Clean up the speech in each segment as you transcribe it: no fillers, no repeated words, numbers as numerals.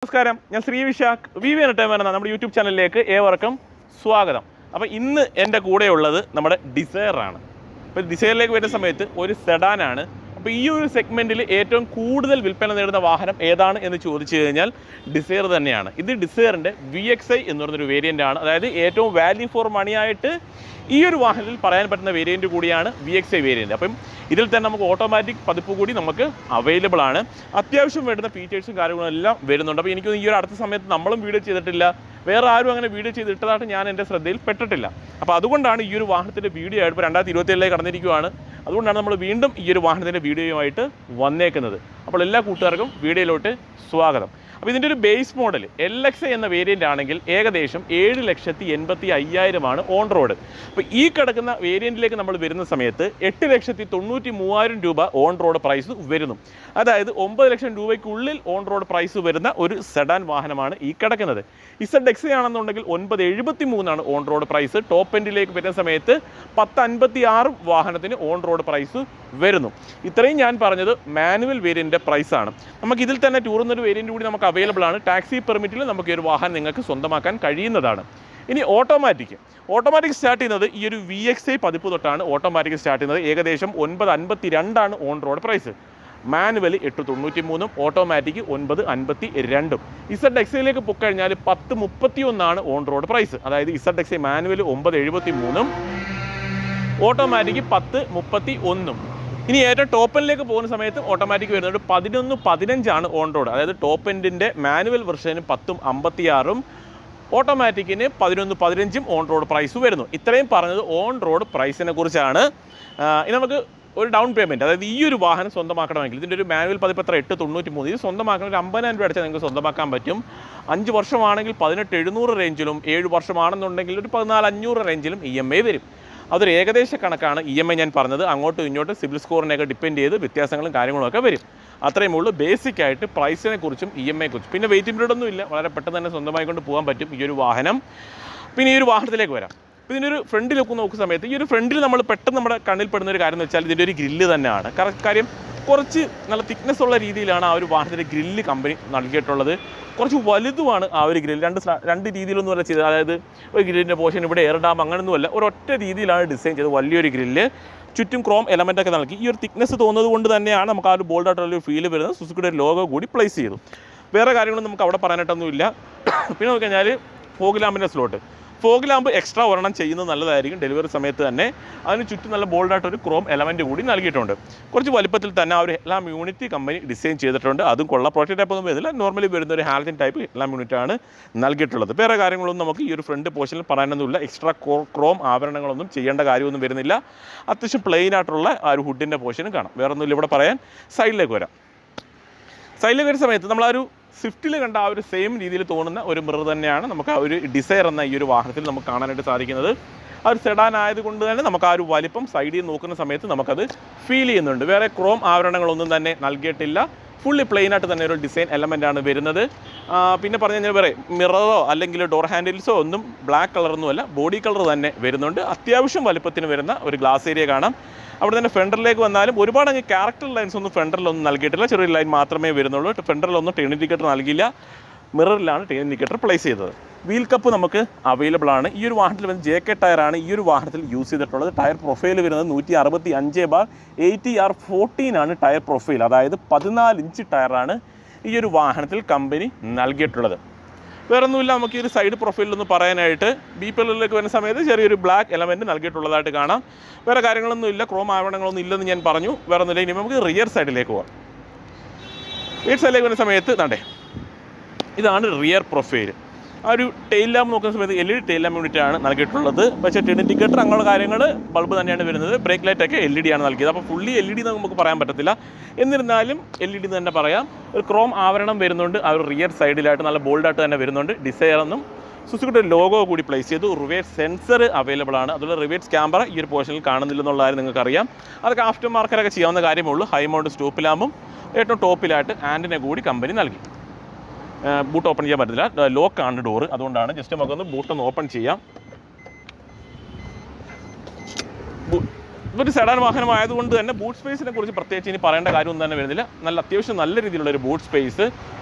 നമസ്കാരം, ഞാൻ Shri Vishakh VV Entertainment എന്ന നമ്മുടെ യൂട്യൂബ് ചാനലിലേക്ക് ഏവർക്കും സ്വാഗതം. അപ്പോൾ ഇന്ന് എൻ്റെ കൂടെയുള്ളത് നമ്മുടെ ഡിസയറാണ്. അപ്പോൾ ഡിസയറിലേക്ക് വരുന്ന സമയത്ത് ഒരു സെഡാനാണ്. അപ്പോൾ ഈ ഒരു സെഗ്മെൻറ്റിൽ ഏറ്റവും കൂടുതൽ വിൽപ്പന നേടുന്ന വാഹനം ഏതാണ് എന്ന് ചോദിച്ചു കഴിഞ്ഞാൽ ഡിസയർ തന്നെയാണ്. ഇത് ഡിസയറിൻ്റെ VXi എന്ന് പറഞ്ഞൊരു വേരിയൻ്റ് ആണ്. അതായത് ഏറ്റവും വാല്യൂ ഫോർ മണി ആയിട്ട് ഈ ഒരു വാഹനത്തിൽ പറയാൻ പറ്റുന്ന വേരിയൻ്റ് കൂടിയാണ് VXi വേരിയൻ്റ്. അപ്പം ഇതിൽ തന്നെ നമുക്ക് ഓട്ടോമാറ്റിക് പതിപ്പ് കൂടി നമുക്ക് അവൈലബിൾ ആണ്. അത്യാവശ്യം വേണ്ടുന്ന ഫീച്ചേഴ്സും കാര്യങ്ങളും എല്ലാം വരുന്നുണ്ട്. അപ്പോൾ എനിക്ക് ഈ ഒരു അടുത്ത സമയത്ത് നമ്മളും വീഡിയോ ചെയ്തിട്ടില്ല, വേറെ ആരും അങ്ങനെ വീഡിയോ ചെയ്തിട്ടതായിട്ട് ഞാൻ എൻ്റെ ശ്രദ്ധയിൽ പെട്ടിട്ടില്ല. അപ്പോൾ അതുകൊണ്ടാണ് ഈ ഒരു വാഹനത്തിൻ്റെ വീഡിയോ ആയിട്ട് ഇപ്പോൾ 2027 കടന്നിരിക്കുകയാണ്. അതുകൊണ്ടാണ് നമ്മൾ വീണ്ടും ഈ ഒരു വാഹനത്തിൻ്റെ വീഡിയോയുമായിട്ട് വന്നേക്കുന്നത്. അപ്പോൾ എല്ലാ കൂട്ടുകാർക്കും വീഡിയോയിലോട്ട് സ്വാഗതം. അപ്പോൾ ഇതിൻ്റെ ഒരു ബേസ് മോഡൽ LXi എന്ന വേരിയൻ്റ് ആണെങ്കിൽ ഏകദേശം 7,85,000 ഓൺ റോഡ്. അപ്പോൾ ഈ കിടക്കുന്ന വേരിയൻറ്റിലേക്ക് നമ്മൾ വരുന്ന സമയത്ത് 8,93,000 രൂപ ഓൺ റോഡ് പ്രൈസ് വരുന്നു. അതായത് 9 ലക്ഷം രൂപയ്ക്കുള്ളിൽ ഓൺ റോഡ് പ്രൈസ് വരുന്ന ഒരു സെഡാൻ വാഹനമാണ് ഈ കിടക്കുന്നത്. ZXi ആണെന്നുണ്ടെങ്കിൽ 9,73 ഓൺ റോഡ് പ്രൈസ്. ടോപ്പ് എൻഡിലേക്ക് വരുന്ന സമയത്ത് 10,56 വാഹനത്തിന് ഓൺ റോഡ് പ്രൈസ് വരുന്നു. ഇത്രയും ഞാൻ പറഞ്ഞത് മാനുവൽ വേരിയൻ്റെ പ്രൈസാണ്. നമുക്ക് ഇതിൽ തന്നെ ടൂറുന്നൊരു വേരിയൻ്റ് കൂടി നമുക്ക് അവൈലബിൾ ആണ്. ടാക്സി പെർമിറ്റിൽ നമുക്ക് ഈ ഒരു വാഹനം നിങ്ങൾക്ക് സ്വന്തമാക്കാൻ കഴിയുന്നതാണ്. ഇനി ഓട്ടോമാറ്റിക് സ്റ്റാർട്ട് ചെയ്യുന്നത് ഈ ഒരു VXi പതിപ്പ് തൊട്ടാണ് ഓട്ടോമാറ്റിക് സ്റ്റാർട്ട് ചെയ്യുന്നത്. ഏകദേശം 9,52 on road price. Manual 8,93, automatic 9,52. ZXiയിലേക്ക് പൊക്കഴിഞ്ഞാൽ 10,31 ഓൺ റോഡ് പ്രൈസ്. അതായത് ZXi മാനുവൽ 9,73, ഓട്ടോമാറ്റിക് 10,31. ഇനി ഏറ്റവും ടോപ്പ് എൻഡിലേക്ക് പോകുന്ന സമയത്ത് ഓട്ടോമാറ്റിക് വരുന്നത് 11,15 ഓൺ റോഡ്. അതായത് ടോപ്പ് എൻഡിൻ്റെ മാനുവൽ വെർഷന് 10,56, ഓട്ടോമാറ്റിക്കിന് 11,15 ഓൺ റോഡ് പ്രൈസ് വരുന്നു. ഇത്രയും പറഞ്ഞത് ഓൺ റോഡ് പ്രൈസിനെ കുറിച്ചാണ്. ഇനി നമുക്ക് ഒരു ഡൗൺ പേയ്മെൻറ്റ്, അതായത് ഈ ഒരു വാഹനം സ്വന്തമാക്കണമെങ്കിൽ ഇതിൻ്റെ ഒരു മാനുവൽ പതിപ്പ് എത്ര 8,93, ഇത് സ്വന്തമാക്കണം ഒരു 50,000 രൂപ അടിച്ചാൽ നിങ്ങൾക്ക് സ്വന്തമാക്കാൻ പറ്റും. 5 വർഷമാണെങ്കിൽ 18,700 റേഞ്ചിലും, 7 വർഷമാണെന്നുണ്ടെങ്കിൽ ഒരു 14,500 റേഞ്ചിലും EMI വരും. അതൊരു ഏകദേശ കണക്കാണ്. EMI ഞാൻ പറഞ്ഞത് അങ്ങോട്ടും ഇങ്ങോട്ടും സിബിൽ സ്കോറിനെയൊക്കെ ഡിപ്പെൻഡ് ചെയ്ത് വ്യത്യാസങ്ങളും കാര്യങ്ങളൊക്കെ വരും. അത്രയും ഉള്ളൂ ബേസിക് ആയിട്ട് പ്രൈസിനെ കുറിച്ചും EMI കുറിച്ചും. പിന്നെ വെയിറ്റിംഗ് പീരീഡ് ഒന്നും ഇല്ല, വളരെ പെട്ടെന്ന് തന്നെ സ്വന്തമായി കൊണ്ട് പോകാൻ പറ്റും ഈ ഒരു വാഹനം. പിന്നെ ഈ ഒരു വാഹനത്തിലേക്ക് വരാം. അപ്പോൾ ഇതിൻ്റെ ഒരു ഫ്രണ്ടിലൊക്കെ നോക്കുന്ന സമയത്ത് ഈ ഒരു ഫ്രണ്ടിൽ നമ്മൾ പെട്ടെന്ന് നമ്മുടെ കണ്ണിൽ പെടുന്ന ഒരു കാര്യം എന്ന് വെച്ചാൽ ഇതിൻ്റെ ഒരു ഗ്രില്ല് തന്നെയാണ്. കാര്യം കുറച്ച് നല്ല തിക്നെസ് ഉള്ള രീതിയിലാണ് ആ ഒരു വാഹനത്തിൻ്റെ ഗ്രില്ല് കമ്പനി നൽകിയിട്ടുള്ളത്. കുറച്ച് വലുതുമാണ് ആ ഒരു ഗ്രില്ല്. രണ്ട് രീതിയിലൊന്നും അല്ല ചെയ്തത്. അതായത് ഒരു ഗ്രില്ലിൻ്റെ പോർഷൻ ഇവിടെ എയർ ഡാം അങ്ങനെയൊന്നുമല്ല, ഒരൊറ്റ രീതിയിലാണ് ഡിസൈൻ ചെയ്തത്. വലിയൊരു ഗ്രില്ല്, ചുറ്റും ക്രോം എലമെൻ്റൊക്കെ നൽകി. ഈ ഒരു തിക്നെസ് തോന്നുന്നത് കൊണ്ട് തന്നെയാണ് നമുക്ക് ആ ഒരു ബോൾഡായിട്ടുള്ളൊരു ഫീൽ വരുന്നത്. സുസുക്കിയുടെ ലോഗോ കൂടി പ്ലേസ് ചെയ്തു. വേറെ കാര്യങ്ങളൊന്നും നമുക്ക് അവിടെ പറയാനായിട്ടൊന്നുമില്ല. പിന്നെ നോക്കിക്കഴിഞ്ഞാൽ ഫോഗ് ലാമ്പിൻ്റെ സ്ലോട്ട്, ഫോഗ് ലാമ്പ് എക്സ്ട്രാ ഒരെണ്ണം ചെയ്യുന്നത് നല്ലതായിരിക്കും. ഡെലിവറി സമയത്ത് തന്നെ അതിന് ചുറ്റും നല്ല ബോൾഡായിട്ടൊരു ക്രോം എലമെൻറ്റ് കൂടി നൽകിയിട്ടുണ്ട്. കുറച്ച് വലുപ്പത്തിൽ തന്നെ ആ ഒരു എല്ലാം യൂണിറ്റ് കമ്പനി ഡിസൈൻ ചെയ്തിട്ടുണ്ട്. അതും കൊള്ള പ്രോട്ടോടൈപ്പ് ടൈപ്പ് ഒന്നും വരുന്നില്ല, നോർമലി വരുന്ന ഒരു ഹാലജൻ ടൈപ്പ് എല്ലാം യൂണിറ്റാണ് നൽകിയിട്ടുള്ളത്. വേറെ കാര്യങ്ങളൊന്നും നമുക്ക് ഈ ഒരു ഫ്രണ്ട് പോർഷനിൽ പറയാനൊന്നുമില്ല. എക്സ്ട്രാ ക്രോം ആഭരണങ്ങളൊന്നും ചെയ്യേണ്ട കാര്യമൊന്നും വരുന്നില്ല. അത്യാവശ്യം പ്ലെയിൻ ആയിട്ടുള്ള ആ ഒരു ഹുഡിൻ്റെ പോർഷനും കാണാം. വേറെ ഒന്നുമില്ല ഇവിടെ പറയാൻ. സൈഡിലേക്ക് വരാം. സൈഡിലേക്ക് വരുന്ന സമയത്ത് നമ്മൾ ആ ഒരു സ്വിഫ്റ്റിൽ കണ്ട ആ ഒരു സെയിം രീതിയിൽ തോന്നുന്ന ഒരു മിറർ തന്നെയാണ് നമുക്ക് ആ ഒരു ഡിസയർ എന്ന ഈ ഒരു വാഹനത്തിൽ നമുക്ക് കാണാനായിട്ട് സാധിക്കുന്നത്. ആ ഒരു സെഡാൻ ആയതുകൊണ്ട് തന്നെ നമുക്ക് ആ ഒരു വലിപ്പം സൈഡിൽ നോക്കുന്ന സമയത്ത് നമുക്കത് ഫീൽ ചെയ്യുന്നുണ്ട്. വേറെ ക്രോം ആവരണങ്ങളൊന്നും തന്നെ നൽകിയിട്ടില്ല. ഫുള്ളി പ്ലെയിനായിട്ട് തന്നെ ഒരു ഡിസൈൻ എലമെൻ്റാണ് വരുന്നത്. പിന്നെ പറഞ്ഞു കഴിഞ്ഞാൽ വേറെ മിററോ അല്ലെങ്കിൽ ഡോർ ഹാൻഡിൽസോ ഒന്നും ബ്ലാക്ക് കളറൊന്നുമല്ല, ബോഡി കളർ തന്നെ വരുന്നുണ്ട്. അത്യാവശ്യം വലുപ്പത്തിന് വരുന്ന ഒരു ഗ്ലാസ് ഏരിയ കാണാം. അവിടെ തന്നെ ഫെൻഡറിലേക്ക് വന്നാലും ഒരുപാട് അങ്ങ് ക്യാരക്ടർ ലൈൻസ് ഒന്നും ഫെൻഡറിലൊന്നും നൽകിയിട്ടില്ല. ചെറിയ ലൈൻ മാത്രമേ വരുന്നുള്ളൂ. ഫെൻഡറിലൊന്നും ടേൺ ഇൻഡിക്കേറ്റർ നൽകിയില്ല. മിററിലാണ് ടേൺ ഇൻഡിക്കേറ്റർ പ്ലേസ് ചെയ്തത്. വീൽ കപ്പ് നമുക്ക് അവൈലബിൾ ആണ്. ഈ ഒരു വാഹനത്തിൽ വരുന്ന JK ടയറാണ് ഈ ഒരു വാഹനത്തിൽ യൂസ് ചെയ്തിട്ടുള്ളത്. ടയർ പ്രൊഫൈൽ വരുന്നത് 165/80R14 ടയർ പ്രൊഫൈൽ. അതായത് 14 ഇഞ്ച് ടയറാണ് ഈ ഒരു വാഹനത്തിൽ കമ്പനി നൽകിയിട്ടുള്ളത്. വേറൊന്നുമില്ല നമുക്ക് ഈ ഒരു സൈഡ് പ്രൊഫൈലൊന്ന് പറയാനായിട്ട്. BPLലേക്ക് വരുന്ന സമയത്ത് ചെറിയൊരു ബ്ലാക്ക് എലമെൻറ്റ് നൽകിയിട്ടുള്ളതായിട്ട് കാണാം. വേറെ കാര്യങ്ങളൊന്നും ഇല്ല, ക്രോം ആവരണങ്ങളൊന്നും ഇല്ലെന്ന് ഞാൻ പറഞ്ഞു. വേറെ ഒന്നുമില്ല. ഇനി നമുക്ക് റിയർ സൈഡിലേക്ക് പോകാം. റിയർ സൈഡിലേക്ക് വരുന്ന സമയത്ത് ഇതാണ് റിയർ പ്രൊഫൈൽ. ആ ഒരു ടെയിൽ ലാമ്പ് നോക്കുന്ന സമയത്ത് LED ടെയിൽ ലാമ്പ് യൂണിറ്റാണ് നൽകിയിട്ടുള്ളത്. പക്ഷേ ടേൺ ഇൻഡിക്കേറ്റർ അങ്ങനെയുള്ള കാര്യങ്ങൾ ബൾബ് തന്നെയാണ് വരുന്നത്. ബ്രേക്ക് ലൈറ്റൊക്കെ LED ആണ് നൽകിയത്. അപ്പോൾ ഫുള്ളി LED നമുക്ക് പറയാൻ പറ്റത്തില്ല. എന്നിരുന്നാലും LED തന്നെ പറയാം. ഒരു ക്രോം ആവരണം വരുന്നുണ്ട് ആ ഒരു റിയർ സൈഡിലായിട്ട്, നല്ല ബോൾഡായിട്ട് തന്നെ വരുന്നുണ്ട്. ഡിസയർ എന്നും സുസുക്കിയുടെ ലോഗോ കൂടി പ്ലേസ് ചെയ്തു. റിവേഴ്സ് സെൻസർ അവൈലബിൾ ആണ്. അതുപോലെ റിവേഴ്സ് ക്യാമറ ഈ ഒരു പോർഷനിൽ കാണുന്നില്ലെന്നുള്ള കാര്യം നിങ്ങൾക്കറിയാം. അതൊക്കെ ആഫ്റ്റർ മാർക്കറ്റൊക്കെ ചെയ്യാവുന്ന കാര്യമേ ഉള്ളൂ. ഹൈ മൗണ്ട് സ്റ്റോപ്പ് ലാമ്പും ഏറ്റവും ടോപ്പിലായിട്ട് ആൻറ്റിനെ കൂടി കമ്പനി നൽകി. ബൂട്ട് ഓപ്പൺ ചെയ്യാൻ പറ്റില്ല, ലോക്കാണ് ഡോറ്. അതുകൊണ്ടാണ് ജസ്റ്റ് നമുക്കൊന്ന് ബൂട്ടൊന്ന് ഓപ്പൺ ചെയ്യാം. ഇതൊരു സെഡാൻ വാഹനമായതുകൊണ്ട് തന്നെ ബൂട്ട് സ്പേസിനെ കുറിച്ച് പ്രത്യേകിച്ച് ഇനി പറയേണ്ട കാര്യമൊന്നും തന്നെ വരുന്നില്ല. അത്യാവശ്യം നല്ല രീതിയിലുള്ളൊരു ബൂട്ട് സ്പേസ്.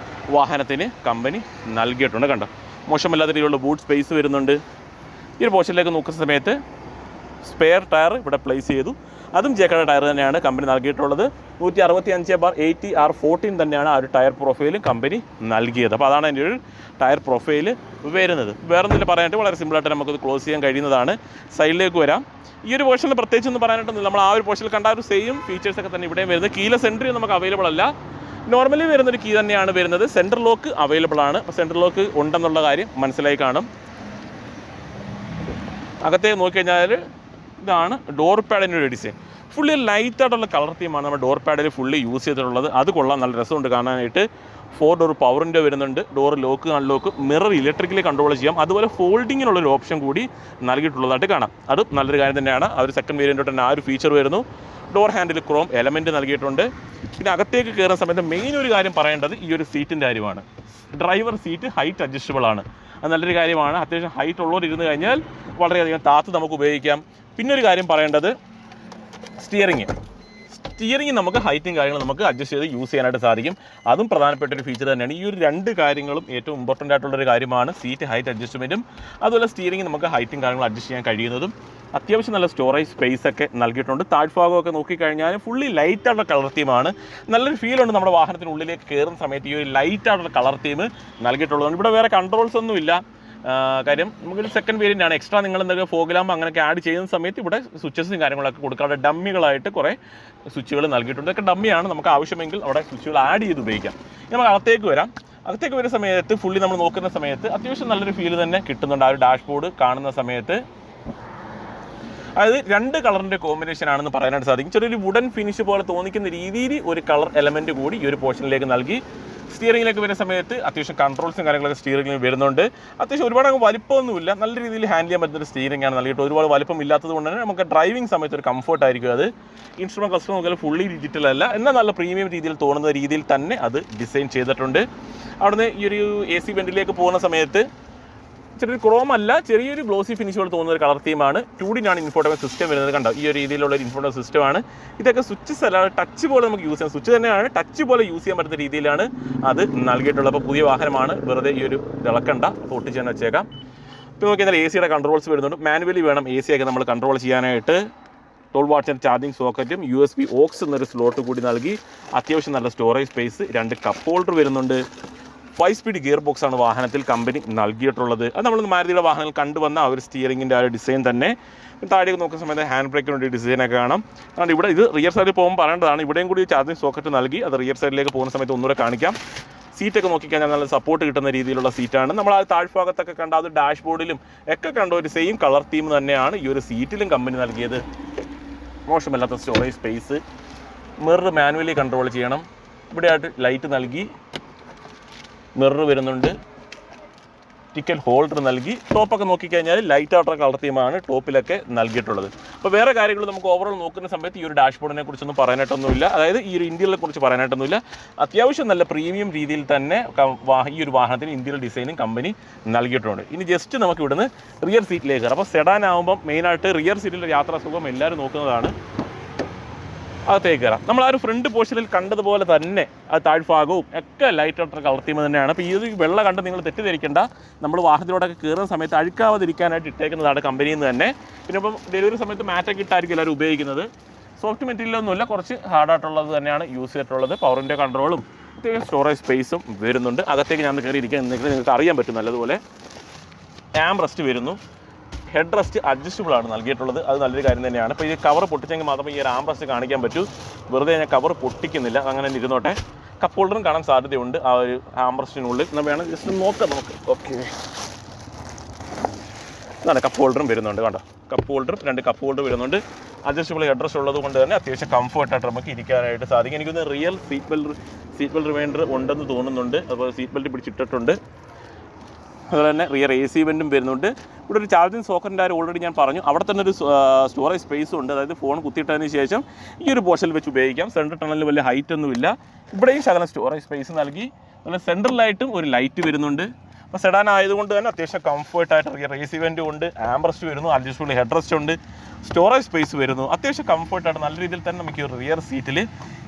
വാഹനത്തിന് കമ്പനി നൽകിയിട്ടുണ്ട്. കണ്ടോ, മോശമല്ലാത്ത രീതിയിലുള്ള ബൂട്ട് സ്പേസ് വരുന്നുണ്ട്. ഈ ഒരു പോർഷനിലേക്ക് നോക്കുന്ന സമയത്ത് സ്പെയർ ടയർ ഇവിടെ പ്ലേസ് ചെയ്തു. അതും ജേക്കയുടെ ടയർ തന്നെയാണ് കമ്പനി നൽകിയിട്ടുള്ളത്. 165/80R14 തന്നെയാണ് ആ ഒരു ടയർ പ്രൊഫൈലും കമ്പനി നൽകിയത്. അപ്പോൾ അതാണ് എൻ്റെ ഒരു ടയർ പ്രൊഫൈൽ വരുന്നത്. വേറെ എന്തെങ്കിലും പറയാനായിട്ട് വളരെ സിമ്പിളായിട്ട് നമുക്കത് ക്ലോസ് ചെയ്യാൻ കഴിയുന്നതാണ്. സൈഡിലേക്ക് വരാം. ഈ ഒരു പോർഷനിൽ പ്രത്യേകിച്ച് ഒന്നും പറയാനായിട്ടൊന്നുമില്ല. നമ്മൾ ആ ഒരു പോർഷനിൽ കണ്ട ഒരു സെയിം ഫീച്ചേഴ്സൊക്കെ തന്നെ ഇവിടെയും വരുന്നത്. കീലെസ് എൻട്രി നമുക്ക് അവൈലബിൾ അല്ല, നോർമലി വരുന്നൊരു കീ തന്നെയാണ് വരുന്നത്. സെൻട്രൽ ലോക്ക് അവൈലബിൾ ആണ്. അപ്പോൾ സെൻട്രൽ ലോക്ക് ഉണ്ടെന്നുള്ള കാര്യം മനസ്സിലായി കാണും. അകത്തേക്ക് നോക്കിക്കഴിഞ്ഞാൽ ഇതാണ് ഡോർ പാഡിൻ്റെ ഒരു ഡിസൈൻ. ഫുള്ളി ലൈറ്റായിട്ടുള്ള കളർ തീമാണ് നമ്മുടെ ഡോർ പാഡിൽ ഫുള്ളി യൂസ് ചെയ്തിട്ടുള്ളത്. അത് കൊള്ളാം, നല്ല രസമുണ്ട് കാണാനായിട്ട്. 4 ഡോർ പവറിൻ്റെ വരുന്നുണ്ട്. Door lock unlock, mirror electrically control ചെയ്യാം. അതുപോലെ ഫോൾഡിങ്ങിനുള്ളൊരു ഓപ്ഷൻ കൂടി നൽകിയിട്ടുള്ളതായിട്ട് കാണാം. അത് നല്ലൊരു കാര്യം തന്നെയാണ്. ആ ഒരു സെക്കൻഡ് വേരിയൻ്റ് തന്നെ ആ ഒരു ഫീച്ചർ വരുന്നു. ഡോർ ഹാൻഡിൽ ക്രോം എലമെൻറ്റ് നൽകിയിട്ടുണ്ട്. പിന്നെ അകത്തേക്ക് കയറുന്ന സമയത്ത് മെയിൻ ഒരു കാര്യം പറയേണ്ടത് ഈ ഒരു സീറ്റിൻ്റെ കാര്യമാണ്. ഡ്രൈവർ സീറ്റ് ഹൈറ്റ് അഡ്ജസ്റ്റബിൾ ആണ്. അത് നല്ലൊരു കാര്യമാണ്. അത്യാവശ്യം ഹൈറ്റ് ഉള്ളവർ ഇരുന്ന് കഴിഞ്ഞാൽ വളരെയധികം താത്ത് നമുക്ക് ഉപയോഗിക്കാം. പിന്നെ ഒരു കാര്യം പറയേണ്ടത് സ്റ്റിയറിംഗ് നമുക്ക് ഹൈറ്റും കാര്യങ്ങളും നമുക്ക് അഡ്ജസ്റ്റ് ചെയ്ത് യൂസ് ചെയ്യാനായിട്ട് സാധിക്കും. അതും പ്രധാനപ്പെട്ട ഒരു ഫീച്ചർ തന്നെയാണ്. ഈ ഒരു 2 കാര്യങ്ങളും ഏറ്റവും ഇമ്പോർട്ടൻ്റ് ആയിട്ടുള്ളൊരു കാര്യമാണ്. സീറ്റ് ഹൈറ്റ് അഡ്ജസ്റ്റ്മെൻറ്റും അതുപോലെ സ്റ്റിയറിംഗ് നമുക്ക് ഹൈറ്റും കാര്യങ്ങളും അഡ്ജസ്റ്റ് ചെയ്യാൻ കഴിയുന്നതും. അത്യാവശ്യം നല്ല സ്റ്റോറേജ് സ്പേസ് ഒക്കെ നൽകിയിട്ടുണ്ട്. താഴ്ഭാഗമൊക്കെ നോക്കിക്കഴിഞ്ഞാൽ ഫുള്ളി ലൈറ്റായിട്ടുള്ള കളർ തീമാണ്. നല്ലൊരു ഫീലുണ്ട് നമ്മുടെ വാഹനത്തിനുള്ളിലേക്ക് കയറുന്ന സമയത്ത് ഈ ഒരു ലൈറ്റായിട്ടുള്ള കളർ തീം നൽകിയിട്ടുള്ളതുകൊണ്ട് ഇവിടെ വേറെ കൺട്രോൾസ് ഒന്നുമില്ല. കാര്യം നമുക്കൊരു സെക്കൻഡ് വേരിയൻ്റ് ആണ്. എക്സ്ട്രാ നിങ്ങൾ എന്തൊക്കെ ഫോഗിലാകുമ്പോൾ അങ്ങനെയൊക്കെ ആഡ് ചെയ്യുന്ന സമയത്ത് ഇവിടെ സ്വിച്ചസും കാര്യങ്ങളൊക്കെ കൊടുക്കാതെ ഡമ്മികളായിട്ട് കുറേ സ്വിച്ചുകൾ നൽകിയിട്ടുണ്ട്. ഇതൊക്കെ ഡമ്മിയാണ്. നമുക്ക് ആവശ്യമെങ്കിൽ അവിടെ സ്വിച്ചുകൾ ആഡ് ചെയ്ത് ഉപയോഗിക്കാം. നമുക്ക് അകത്തേക്ക് വരാം. അകത്തേക്ക് വരുന്ന സമയത്ത് ഫുള്ളി നമ്മൾ നോക്കുന്ന സമയത്ത് അത്യാവശ്യം നല്ലൊരു ഫീൽ തന്നെ കിട്ടുന്നുണ്ട്. ആ ഒരു ഡാഷ്ബോർഡ് കാണുന്ന സമയത്ത് അതായത് 2 കളറിൻ്റെ കോമ്പിനേഷൻ ആണെന്ന് പറയാനായിട്ട് സാധിക്കും. ചെറിയൊരു വുഡൻ ഫിനിഷ് പോലെ തോന്നിക്കുന്ന രീതിയിൽ ഒരു കളർ എലമെൻറ്റ് കൂടി ഈ ഒരു പോർഷനിലേക്ക് നൽകി. സ്റ്റിയറിംഗിലേക്ക് വരുന്ന സമയത്ത് അത്യാവശ്യം കൺട്രോൾസും കാര്യങ്ങളൊക്കെ സ്റ്റിയറിംഗിൽ വരുന്നുണ്ട്. അത്യാവശ്യം ഒരുപാട് വലിപ്പമൊന്നുമില്ല, നല്ല രീതിയിൽ ഹാൻഡിൽ ചെയ്യാൻ പറ്റുന്ന ഒരു സ്റ്റിയറിംഗ് ആണ് നൽകിയിട്ട്. ഒരുപാട് വലിപ്പം ഇല്ലാത്തത് കൊണ്ട് തന്നെ നമുക്ക് ഡ്രൈവിംഗ് സമയത്ത് ഒരു കംഫർട്ട് ആയിരിക്കും. അത് ഇൻസ്ട്രുമെൻറ്റ് ക്ലസ്റ്റർ നോക്കിയാൽ ഫുള്ളി ഡിജിറ്റൽ അല്ല, എന്നാൽ നല്ല പ്രീമിയം രീതിയിൽ തോന്നുന്ന രീതിയിൽ തന്നെ അത് ഡിസൈൻ ചെയ്തിട്ടുണ്ട്. അവിടുന്ന് ഈ ഒരു AC വെൻറ്റിലേക്ക് പോകുന്ന സമയത്ത് ചെറിയൊരു ക്രോം അല്ല, ചെറിയൊരു ഗ്ലോസി ഫിനിഷ് പോലെ തോന്നുന്ന ഒരു കളർ തീമാണ്. 2D ഇൻഫോർട്ടൈൻമെൻറ്റ് സിസ്റ്റം വരുന്നത്. കണ്ടോ, ഈ ഒരു രീതിയിലുള്ള ഒരു ഇൻഫോർട്ടൈൻമെൻറ്റ് സിസ്റ്റമാണ്. ഇതൊക്കെ സ്വിച്ചസ് അല്ല, ടച്ച് പോലെ നമുക്ക് യൂസ് ചെയ്യാം. സ്വിച്ച് തന്നെയാണ്, ടച്ച് പോലെ യൂസ് ചെയ്യാൻ പറ്റുന്ന രീതിയിലാണ് അത് നൽകിയിട്ടുള്ളത്. അപ്പോൾ പുതിയ വാഹനമാണ്, വെറുതെ ഈ ഒരു തിളക്കണ്ട, അപ്പോൾ ഒട്ടിച്ച് തന്നെ വെച്ചേക്കാം. ഇപ്പോൾ നോക്കിയാൽ ACയുടെ കൺട്രോൾസ് വരുന്നുണ്ട്. മാനുവലി വേണം AC ഒക്കെ നമ്മൾ കൺട്രോൾ ചെയ്യാനായിട്ട്. 12 വാട്ട്സിൻ്റെ ചാർജിങ് സോക്കറ്റും USB ഓക്സ് എന്നൊരു സ്ലോട്ട് കൂടി നൽകി. അത്യാവശ്യം നല്ല സ്റ്റോറേജ് സ്പേസ്, 2 കപ്പ് ഹോൾഡർ വരുന്നുണ്ട്. 5 സ്പീഡ് ഗിയർ ബോക്സ് ആണ് വാഹനത്തിൽ കമ്പനി നൽകിയിട്ടുള്ളത്. അത് നമ്മൾ മാരുതിയുടെ വാഹനങ്ങൾ കണ്ടുവന്ന ആ ഒരു സ്റ്റിയറിംഗിൻ്റെ ആ ഒരു ഡിസൈൻ തന്നെ. താഴേക്ക് നോക്കുന്ന സമയത്ത് ഹാൻഡ് ബ്രേക്കിന് വേണ്ടി ഡിസൈനൊക്കെ കാണാം. അതുകൊണ്ട് ഇവിടെ ഇത് റിയർ സൈഡിൽ പോകുമ്പോൾ പറയേണ്ടതാണ്. ഇവിടെയും കൂടി ചാർജിങ് സോക്കറ്റ് നൽകി. അത് റിയർ സൈഡിലേക്ക് പോകുന്ന സമയത്ത് ഒന്നുകൂടെ കാണിക്കാം. സീറ്റൊക്കെ നോക്കിക്കഴിഞ്ഞാൽ നല്ല സപ്പോർട്ട് കിട്ടുന്ന രീതിയിലുള്ള സീറ്റാണ്. നമ്മൾ ആ താഴ്ഭാഗത്തൊക്കെ കണ്ട അത് ഡാഷ്ബോർഡിലും ഒക്കെ കണ്ട ഒരു സെയിം കളർ തീം തന്നെയാണ് ഈ ഒരു സീറ്റിലും കമ്പനി നൽകിയത്. മോശമല്ലാത്ത storage space. Mirror manually control ചെയ്യണം. ഇവിടെയായിട്ട് ലൈറ്റ് നൽകി, മിറർ വരുന്നുണ്ട്. ടിക്കറ്റ് ഹോൾഡർ നൽകി. ടോപ്പൊക്കെ നോക്കിക്കഴിഞ്ഞാൽ ലൈറ്റ് ആയിട്ടുള്ള കളർ തീമാണ് ടോപ്പിലൊക്കെ നൽകിയിട്ടുള്ളത്. അപ്പോൾ വേറെ കാര്യങ്ങൾ നമുക്ക് ഓവറോൾ നോക്കുന്ന സമയത്ത് ഈ ഒരു ഡാഷ്ബോർഡിനെ കുറിച്ചൊന്നും പറയാനായിട്ടൊന്നുമില്ല. അതായത് ഈ ഒരു ഇന്ത്യയെ കുറിച്ച് പറയാനായിട്ടൊന്നുമില്ല. അത്യാവശ്യം നല്ല പ്രീമിയം രീതിയിൽ തന്നെ ഈ ഒരു വാഹനത്തിന് ഇന്ത്യയിൽ ഡിസൈനും കമ്പനി നൽകിയിട്ടുണ്ട്. ഇനി ജസ്റ്റ് നമുക്ക് ഇവിടുന്ന് റിയർ സീറ്റിലേക്ക് കയറാം. അപ്പോൾ സെഡാൻ ആകുമ്പം മെയിനായിട്ട് റിയർ സീറ്റിലെ യാത്രാ സുഖം എല്ലാവരും നോക്കുന്നതാണ്. അകത്തേക്ക് കയറാം. നമ്മൾ ആ ഒരു ഫ്രണ്ട് പോർഷനിൽ കണ്ടതുപോലെ തന്നെ ആ താഴ്ഭാഗവും ഒക്കെ ലൈറ്റ് ആയിട്ടുള്ള കളർ തീം തന്നെയാണ്. അപ്പോൾ ഈ ഒരു വെള്ള കണ്ട് നിങ്ങൾ തെറ്റിദ്ധരിക്കേണ്ട. നമ്മൾ വാഹനത്തിലൂടെയൊക്കെ കയറുന്ന സമയത്ത് അഴുക്കാവാതിരിക്കാനായിട്ട് ഇട്ടേക്കുന്നതാണ് കമ്പനിയിൽ നിന്ന് തന്നെ. പിന്നെ ഇപ്പം ഡെലിവറി സമയത്ത് മാറ്റൊക്കെ ഇട്ടായിരിക്കും എല്ലാവരും ഉപയോഗിക്കുന്നത്. സോഫ്റ്റ് മെറ്റീരിയലൊന്നുമില്ല, കുറച്ച് ഹാർഡായിട്ടുള്ളത് തന്നെയാണ് യൂസ് ചെയ്തിട്ടുള്ളത്. പവറിൻ്റെ കൺട്രോളും അത്യാവശ്യം സ്റ്റോറേജ് സ്പേസും വരുന്നുണ്ട്. അകത്തേക്ക് ഞാൻ കയറിയിരിക്കാൻ നിങ്ങൾക്ക് അറിയാൻ പറ്റും നല്ലതുപോലെ. ആം റെസ്റ്റ് വരുന്നു. ഹെഡ് റെസ്റ്റ് അഡ്ജസ്റ്റബിൾ ആണ് നൽകിയിട്ടുള്ളത്. അത് നല്ലൊരു കാര്യം തന്നെയാണ്. ഇപ്പോൾ ഈ കവർ പൊട്ടിച്ചെങ്കിൽ മാത്രമേ ഈ ഒരു ആം റെസ്റ്റ് കാണിക്കാൻ പറ്റൂ. വെറുതെ ഞാൻ കവർ പൊട്ടിക്കുന്നില്ല, അങ്ങനെ ഇരുന്നോട്ടെ. കപ്പ് ഹോൾഡറും കാണാൻ സാധ്യതയുണ്ട് ആ ഒരു ആം റെസ്റ്റിനുള്ളിൽ. എന്നാൽ വേണം ജസ്റ്റ് നോക്കാം നമുക്ക്. ഓക്കെ, ഇതാണ് കപ്പ് ഹോൾഡറും വരുന്നുണ്ട്. കണ്ടോ, കപ്പ് ഹോൾഡറും 2 കപ്പ് ഹോൾഡർ വരുന്നുണ്ട്. അഡ്ജസ്റ്റബിൾ ഹെഡ് റെസ്റ്റ് ഉള്ളത് കൊണ്ട് തന്നെ അത്യാവശ്യം കംഫർട്ടായിട്ട് നമുക്ക് ഇരിക്കാനായിട്ട് സാധിക്കും. എനിക്കൊന്ന് റിയൽ സീറ്റ് ബെൽറ്റ് റിമൈൻഡർ ഉണ്ടെന്ന് തോന്നുന്നുണ്ട്. അതുപോലെ സീറ്റ് ബെൽറ്റ് പിടിച്ചിട്ടിട്ടുണ്ട്. അതുപോലെ തന്നെ റിയർ AC വെൻറ്റും വരുന്നുണ്ട്. ഇവിടെ ഒരു ചാർജിങ് സോക്കറ്റിൻ്റെ ഓൾറെഡി ഞാൻ പറഞ്ഞു. അവിടെ തന്നെ ഒരു സ്റ്റോറേജ് സ്പേസും ഉണ്ട്. അതായത് ഫോൺ കുത്തിയിട്ടതിന് ശേഷം ഈ ഒരു പോർഷനിൽ വെച്ച് ഉപയോഗിക്കാം. സെൻട്രൽ ടണലിൽ വലിയ ഹൈറ്റ് ഒന്നുമില്ല. ഇവിടെയും ശകലം സ്റ്റോറേജ് സ്പേസ് നൽകി. അതുപോലെ സെൻട്രലായിട്ടും ഒരു ലൈറ്റ് വരുന്നുണ്ട്. അപ്പോൾ സെഡാൻ ആയതുകൊണ്ട് തന്നെ അത്യാവശ്യം കംഫർട്ടായിട്ട് റേസ് ഇവൻറ്റും ഉണ്ട്, ആംബ്രസ്റ്റ് വരുന്നു, അഡ്ജസ്റ്റബിൾ ഹെഡ് റെസ്റ്റ് ഉണ്ട്, സ്റ്റോറേജ് സ്പേസ് വരുന്നു. അത്യാവശ്യം കംഫർട്ടായിട്ട് നല്ല രീതിയിൽ തന്നെ നമുക്ക് ഈ റിയർ സീറ്റിൽ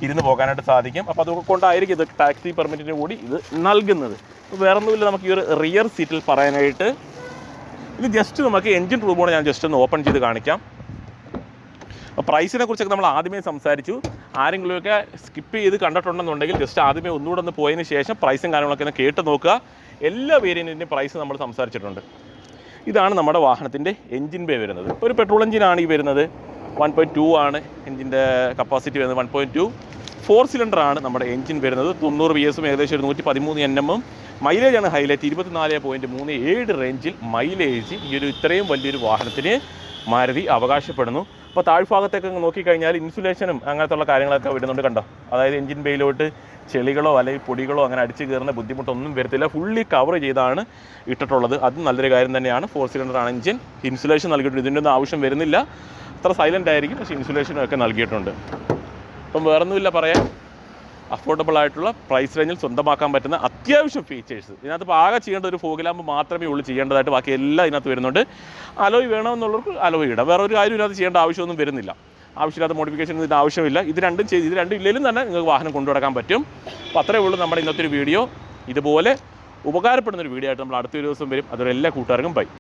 ഇരുന്ന് പോകാനായിട്ട് സാധിക്കും. അപ്പോൾ അതുകൊണ്ടായിരിക്കും ഇത് ടാക്സി പെർമിറ്റിന് കൂടി ഇത് നൽകുന്നത്. വേറെ ഒന്നുമില്ല നമുക്ക് ഈ ഒരു റിയർ സീറ്റിൽ പറയാനായിട്ട്. ഇത് ജസ്റ്റ് നമുക്ക് എൻജിൻ റൂമോടെ ഞാൻ ജസ്റ്റ് ഒന്ന് ഓപ്പൺ ചെയ്ത് കാണിക്കാം. അപ്പോൾ പ്രൈസിനെ കുറിച്ചൊക്കെ നമ്മൾ ആദ്യമേ സംസാരിച്ചു. ആരെങ്കിലുമൊക്കെ സ്കിപ്പ് ചെയ്ത് കണ്ടിട്ടുണ്ടെന്നുണ്ടെങ്കിൽ ജസ്റ്റ് ആദ്യമേ ഒന്നുകൂടെ ഒന്ന് പോയതിന് ശേഷം പ്രൈസും കാര്യങ്ങളൊക്കെ ഒന്ന് കേട്ട് നോക്കുക. എല്ലാ വേരിയൻറ്റിൻ്റെയും പ്രൈസ് നമ്മൾ സംസാരിച്ചിട്ടുണ്ട്. ഇതാണ് നമ്മുടെ വാഹനത്തിൻ്റെ എൻജിൻ ബേ വരുന്നത്. ഒരു പെട്രോൾ എഞ്ചിനാണ് ഈ വരുന്നത്. 1.2 ആണ് എൻജിൻ്റെ കപ്പാസിറ്റി വരുന്നത്. 1.2 4 സിലിണ്ടറാണ് നമ്മുടെ എൻജിൻ വരുന്നത്. 90 PS ഏകദേശം ഒരു 113 Nm. മൈലേജാണ് ഹൈലൈറ്റ്. 24.37 റേഞ്ചിൽ മൈലേജ് ഈ ഒരു ഇത്രയും വലിയൊരു വാഹനത്തിന് മാരുതി അവകാശപ്പെടുന്നു. അപ്പോൾ താഴ്ഭാഗത്തേക്ക് നോക്കിക്കഴിഞ്ഞാൽ ഇൻസുലേഷനും അങ്ങനത്തുള്ള കാര്യങ്ങളൊക്കെ വരുന്നുണ്ട്, കണ്ടോ. അതായത് എൻജിൻ ബേയിലോട്ട് ചെളികളോ അല്ലെങ്കിൽ പൊടികളോ അങ്ങനെ അടിച്ച് കയറുന്ന ബുദ്ധിമുട്ടൊന്നും വരത്തില്ല. ഫുള്ളി കവർ ചെയ്താണ് ഇട്ടിട്ടുള്ളത്. അതും നല്ലൊരു കാര്യം തന്നെയാണ്. 4 സിലിണ്ടറാണ് എൻജിൻ. ഇൻസുലേഷൻ നൽകിയിട്ടുണ്ട്. ഇതിൻ്റെ ഒന്നും ആവശ്യം വരുന്നില്ല. അത്ര സൈലൻ്റ് ആയിരിക്കും, പക്ഷേ ഇൻസുലേഷനും ഒക്കെ നൽകിയിട്ടുണ്ട്. അപ്പം വേറൊന്നുമില്ല പറയാൻ. അഫോർഡബിൾ ആയിട്ടുള്ള പ്രൈസ് റേഞ്ചിൽ സ്വന്തമാക്കാൻ പറ്റുന്ന അത്യാവശ്യം ഫീച്ചേഴ്സ്. ഇതിനകത്ത് ഇപ്പോൾ ആകെ ചെയ്യേണ്ട ഒരു ഫോഗ് ലാമ്പ് മാത്രമേ ഉള്ളൂ ചെയ്യേണ്ടതായിട്ട്. ബാക്കി എല്ലാം ഇതിനകത്ത് വരുന്നുണ്ട്. അലോയ് വേണമെന്നുള്ളവർക്ക് അലോയ് ഇടാം. വേറെ ഒരു കാര്യം ഇതിനകത്ത് ചെയ്യേണ്ട ആവശ്യമൊന്നും വരുന്നില്ല. ആവശ്യമില്ലാത്ത മോഡിഫിക്കേഷൻ ഇതിൻ്റെ ആവശ്യമില്ല. ഇത് രണ്ടും ഇല്ലെങ്കിലും തന്നെ നിങ്ങൾക്ക് വാഹനം കൊണ്ടുനടക്കാൻ പറ്റും. അപ്പോൾ അത്രയേ ഉള്ളൂ നമ്മുടെ ഇന്നത്തെ ഒരു വീഡിയോ. ഇതുപോലെ ഉപകാരപ്പെടുന്നൊരു വീഡിയോ ആയിട്ട് നമ്മൾ അടുത്തൊരു ദിവസം വരും. അതുവരെ എല്ലാ കൂട്ടുകാർക്കും ബൈ.